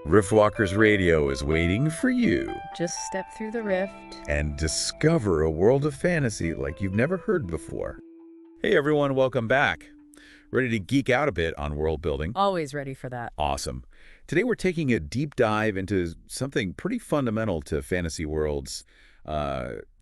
Riftwalkers Radio is waiting for you. Just step through the rift and discover a world of fantasy like you've never heard before. Hey everyone, welcome back. Ready to geek out a bit on world building? Always ready for that. Awesome. Today we're taking a deep dive into something pretty fundamental to fantasy worlds,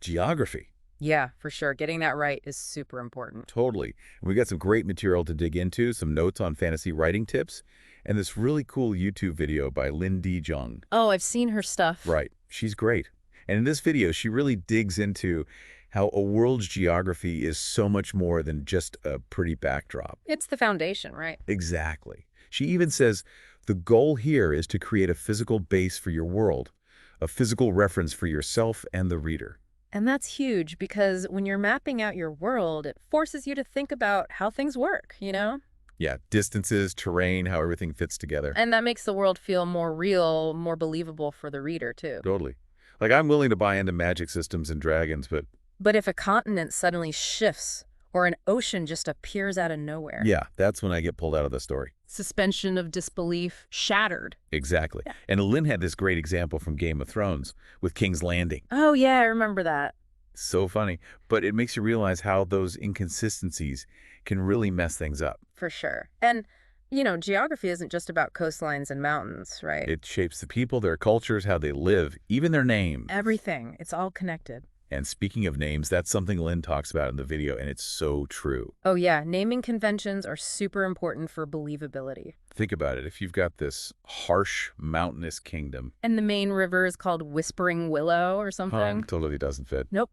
geography. Yeah, for sure. Getting that right is super important. Totally. And we got some great material to dig into, some notes on fantasy writing tips, and this really cool YouTube video by Lin D. Jung. Oh, I've seen her stuff. Right. She's great. And in this video, she really digs into how a world's geography is so much more than just a pretty backdrop. It's the foundation, right? Exactly. She even says the goal here is to create a physical base for your world, a physical reference for yourself and the reader. And that's huge because when you're mapping out your world, it forces you to think about how things work, you know? Yeah, distances, terrain, how everything fits together. And that makes the world feel more real, more believable for the reader, too. Totally. Like, I'm willing to buy into magic systems and dragons, but... But if a continent suddenly shifts, or an ocean just appears out of nowhere... Yeah, that's when I get pulled out of the story. Suspension of disbelief shattered. Exactly. Yeah. And Lynn had this great example from Game of Thrones with King's Landing. Oh, yeah, I remember that. So funny. But it makes you realize how those inconsistencies can really mess things up. For sure. And, you know, geography isn't just about coastlines and mountains, right? It shapes the people, their cultures, how they live, even their names. Everything. It's all connected. And speaking of names, that's something Lynn talks about in the video, and it's so true. Oh, yeah. Naming conventions are super important for believability. Think about it. If you've got this harsh, mountainous kingdom... And the main river is called Whispering Willow or something? Totally doesn't fit. Nope.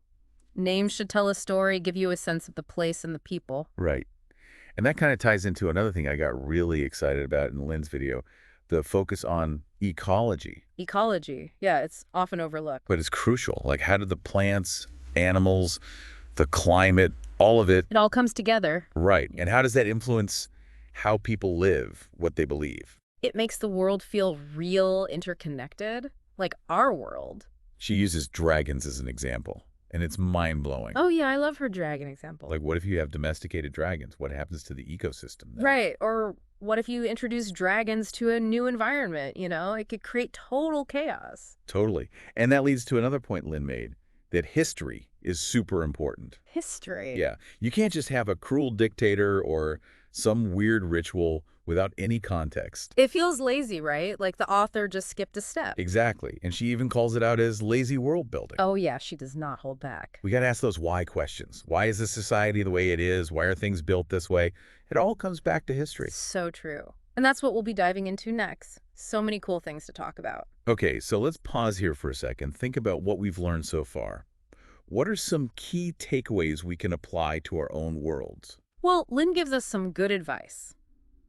Names should tell a story, give you a sense of the place and the people. Right. And that kind of ties into another thing I got really excited about in Lynn's video, the focus on ecology. Ecology. Yeah, it's often overlooked. But it's crucial. Like, how do the plants, animals, the climate, all of it... It all comes together. Right. And how does that influence how people live, what they believe? It makes the world feel real, interconnected, like our world. She uses dragons as an example. And it's mind-blowing. Oh, yeah, I love her dragon example. Like, what if you have domesticated dragons? What happens to the ecosystem then? Right, or what if you introduce dragons to a new environment, you know? It could create total chaos. Totally. And that leads to another point Lynn made, that history is super important. History? Yeah. You can't just have a cruel dictator or some weird ritual without any context. It feels lazy, right? Like the author just skipped a step. Exactly. And she even calls it out as lazy world building. Oh, yeah, she does not hold back. We got to ask those why questions. Why is this society the way it is? Why are things built this way? It all comes back to history. So true. And that's what we'll be diving into next. So many cool things to talk about. Okay, so let's pause here for a second. Think about what we've learned so far. What are some key takeaways we can apply to our own worlds? Well, Lynn gives us some good advice.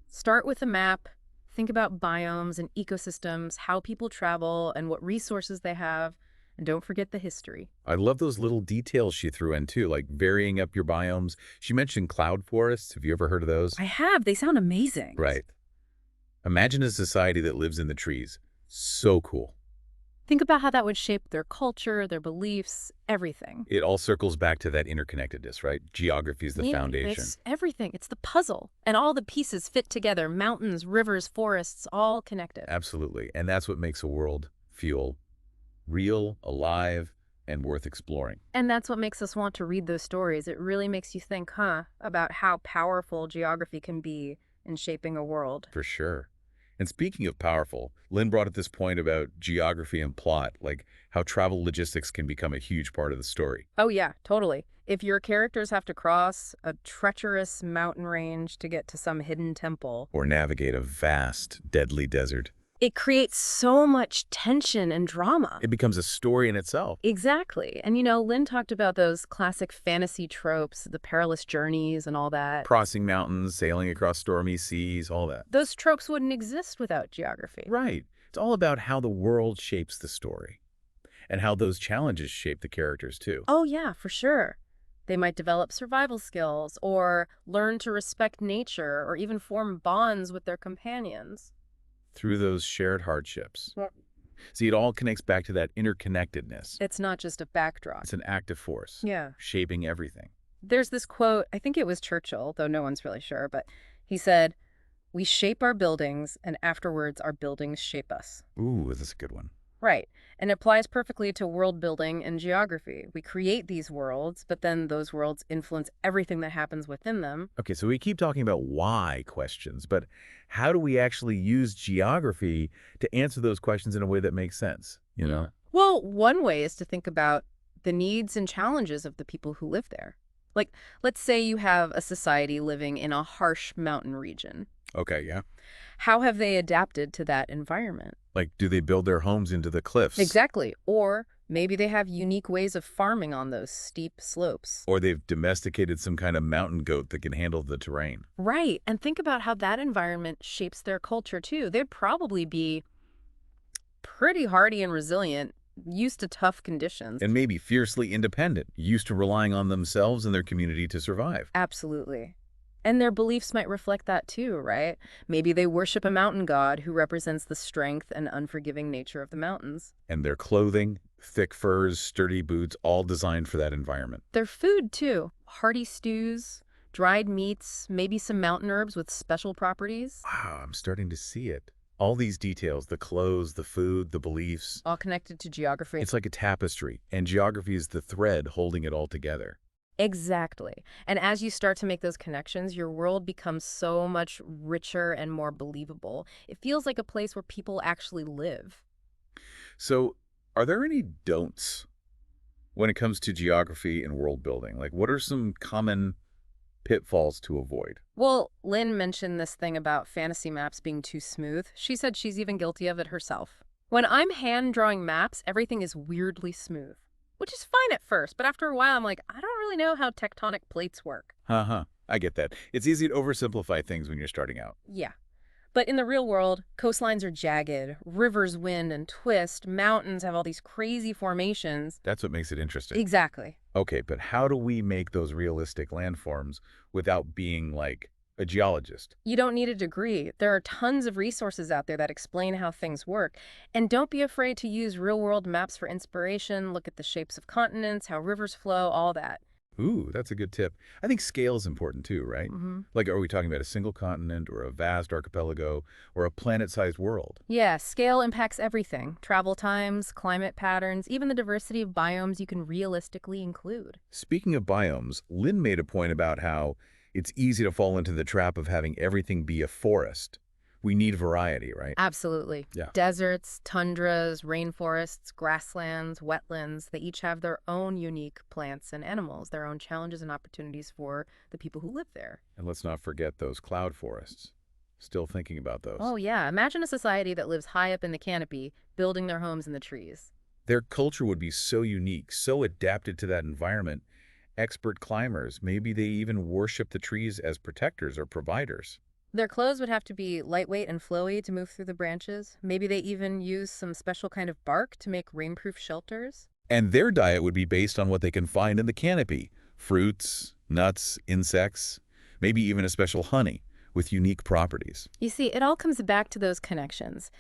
Start with a map, think about biomes and ecosystems, how people travel, and what resources they have, and don't forget the history. I love those little details she threw in, too, like varying up your biomes. She mentioned cloud forests. Have you ever heard of those? I have. They sound amazing. Right. Imagine a society that lives in the trees. So cool. Think about how that would shape their culture, their beliefs, everything. It all circles back to that interconnectedness, right? Geography is the foundation. It's everything. It's the puzzle. And all the pieces fit together. Mountains, rivers, forests, all connected. Absolutely. And that's what makes a world feel real, alive, and worth exploring. And that's what makes us want to read those stories. It really makes you think, about how powerful geography can be in shaping a world. For sure. And speaking of powerful, Lynn brought up this point about geography and plot, like how travel logistics can become a huge part of the story. Oh, yeah, totally. If your characters have to cross a treacherous mountain range to get to some hidden temple, or navigate a vast, deadly desert, it creates so much tension and drama. It becomes a story in itself. Exactly. And, you know, Lynn talked about those classic fantasy tropes, the perilous journeys and all that. Crossing mountains, sailing across stormy seas, all that. Those tropes wouldn't exist without geography. Right. It's all about how the world shapes the story and how those challenges shape the characters, too. Oh, yeah, for sure. They might develop survival skills or learn to respect nature or even form bonds with their companions. Through those shared hardships. Yeah. See, it all connects back to that interconnectedness. It's not just a backdrop. It's an active force. Yeah. Shaping everything. There's this quote, I think it was Churchill, though no one's really sure, but he said, We shape our buildings, and afterwards our buildings shape us. Ooh, this is a good one. Right. And it applies perfectly to world building and geography. We create these worlds, but then those worlds influence everything that happens within them. Okay, so we keep talking about why questions, but how do we actually use geography to answer those questions in a way that makes sense, you know? Well, one way is to think about the needs and challenges of the people who live there. Like, let's say you have a society living in a harsh mountain region. Okay, yeah. How have they adapted to that environment? Like, do they build their homes into the cliffs? Exactly. Or maybe they have unique ways of farming on those steep slopes. Or they've domesticated some kind of mountain goat that can handle the terrain. Right. And think about how that environment shapes their culture, too. They'd probably be pretty hardy and resilient, used to tough conditions. And maybe fiercely independent, used to relying on themselves and their community to survive. Absolutely. And their beliefs might reflect that too, right? Maybe they worship a mountain god who represents the strength and unforgiving nature of the mountains. And their clothing, thick furs, sturdy boots, all designed for that environment. Their food too. Hearty stews, dried meats, maybe some mountain herbs with special properties. Wow, I'm starting to see it. All these details, the clothes, the food, the beliefs. All connected to geography. It's like a tapestry, and geography is the thread holding it all together. Exactly. And as you start to make those connections, your world becomes so much richer and more believable. It feels like a place where people actually live. So, are there any don'ts when it comes to geography and world building? Like, what are some common pitfalls to avoid? Well, Lynn mentioned this thing about fantasy maps being too smooth. She said she's even guilty of it herself. When I'm hand drawing maps, everything is weirdly smooth. Which is fine at first, but after a while I'm like, I don't really know how tectonic plates work. I get that. It's easy to oversimplify things when you're starting out. Yeah. But in the real world, coastlines are jagged, rivers wind and twist, mountains have all these crazy formations. That's what makes it interesting. Exactly. Okay, but how do we make those realistic landforms without being like a geologist? You don't need a degree. There are tons of resources out there that explain how things work. And don't be afraid to use real-world maps for inspiration. Look at the shapes of continents, how rivers flow, all that. Ooh, that's a good tip. I think scale is important too, right? Mm-hmm. Like, are we talking about a single continent or a vast archipelago or a planet-sized world? Yeah, scale impacts everything. Travel times, climate patterns, even the diversity of biomes you can realistically include. Speaking of biomes, Lynn made a point about how it's easy to fall into the trap of having everything be a forest. We need variety, right? Absolutely. Yeah. Deserts, tundras, rainforests, grasslands, wetlands, they each have their own unique plants and animals, their own challenges and opportunities for the people who live there. And let's not forget those cloud forests. Still thinking about those. Oh, yeah. Imagine a society that lives high up in the canopy, building their homes in the trees. Their culture would be so unique, so adapted to that environment. Expert climbers, maybe they even worship the trees as protectors or providers. Their clothes would have to be lightweight and flowy to move through the branches. Maybe they even use some special kind of bark to make rainproof shelters. And their diet would be based on what they can find in the canopy. Fruits, nuts, insects, maybe even a special honey with unique properties. You see, it all comes back to those connections.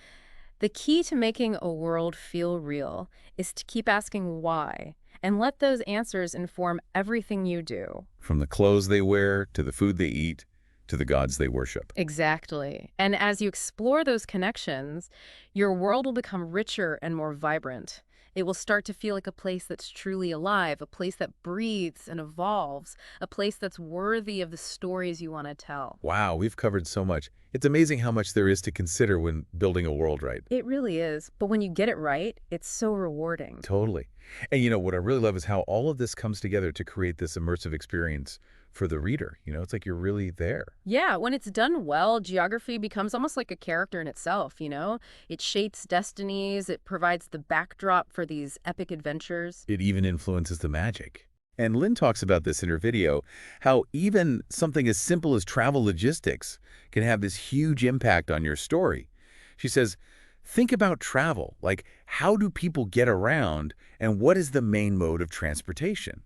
The key to making a world feel real is to keep asking why, and let those answers inform everything you do. From the clothes they wear, to the food they eat, to the gods they worship. Exactly. And as you explore those connections, your world will become richer and more vibrant. It will start to feel like a place that's truly alive, a place that breathes and evolves, a place that's worthy of the stories you want to tell. Wow, we've covered so much. It's amazing how much there is to consider when building a world right. It really is. But when you get it right, it's so rewarding. Totally. And you know, what I really love is how all of this comes together to create this immersive experience for the reader. You know, it's like you're really there. Yeah, when it's done well, geography becomes almost like a character in itself, you know? It shapes destinies, it provides the backdrop for these epic adventures. It even influences the magic. And Lynn talks about this in her video, how even something as simple as travel logistics can have this huge impact on your story. She says, think about travel, like how do people get around and what is the main mode of transportation?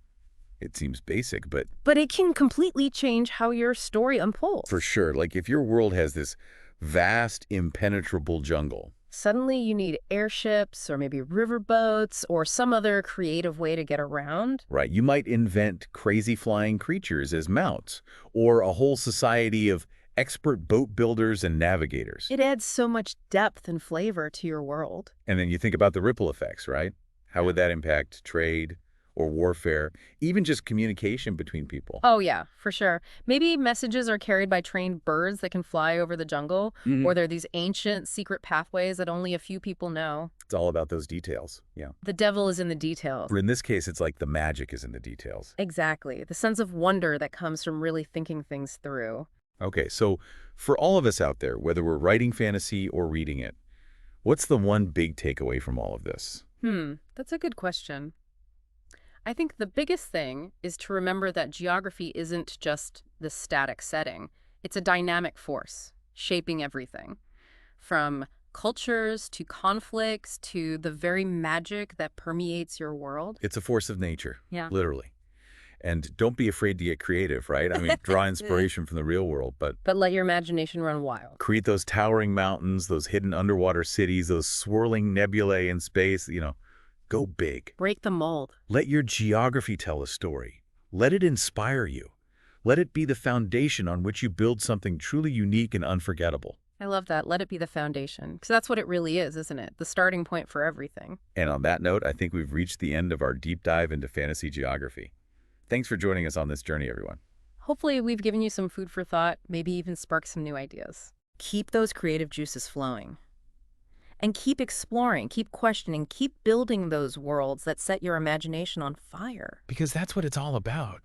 It seems basic, but it can completely change how your story unfolds. for sure, like if your world has this vast, impenetrable jungle. Suddenly you need airships or maybe riverboats or some other creative way to get around. Right, you might invent crazy flying creatures as mounts, or a whole society of expert boat builders and navigators. It adds so much depth and flavor to your world. And then you think about the ripple effects, right? How would that impact trade or warfare, even just communication between people? Oh, yeah, for sure. Maybe messages are carried by trained birds that can fly over the jungle, or there are these ancient secret pathways that only a few people know. It's all about those details. Yeah. The devil is in the details. Or in this case, it's like the magic is in the details. Exactly. The sense of wonder that comes from really thinking things through. Okay, so for all of us out there, whether we're writing fantasy or reading it, what's the one big takeaway from all of this? That's a good question. I think the biggest thing is to remember that geography isn't just the static setting. It's a dynamic force, shaping everything. From cultures to conflicts to the very magic that permeates your world. It's a force of nature, Yeah. literally. And don't be afraid to get creative, right? I mean, draw inspiration from the real world, but But let your imagination run wild. create those towering mountains, those hidden underwater cities, those swirling nebulae in space, go big. Break the mold. Let your geography tell a story. Let it inspire you. Let it be the foundation on which you build something truly unique and unforgettable. I love that. Let it be the foundation. Because that's what it really is, isn't it? The starting point for everything. And on that note, I think we've reached the end of our deep dive into fantasy geography. Thanks for joining us on this journey, everyone. Hopefully we've given you some food for thought, maybe even sparked some new ideas. Keep those creative juices flowing. And keep exploring, keep questioning, keep building those worlds that set your imagination on fire. Because that's what it's all about.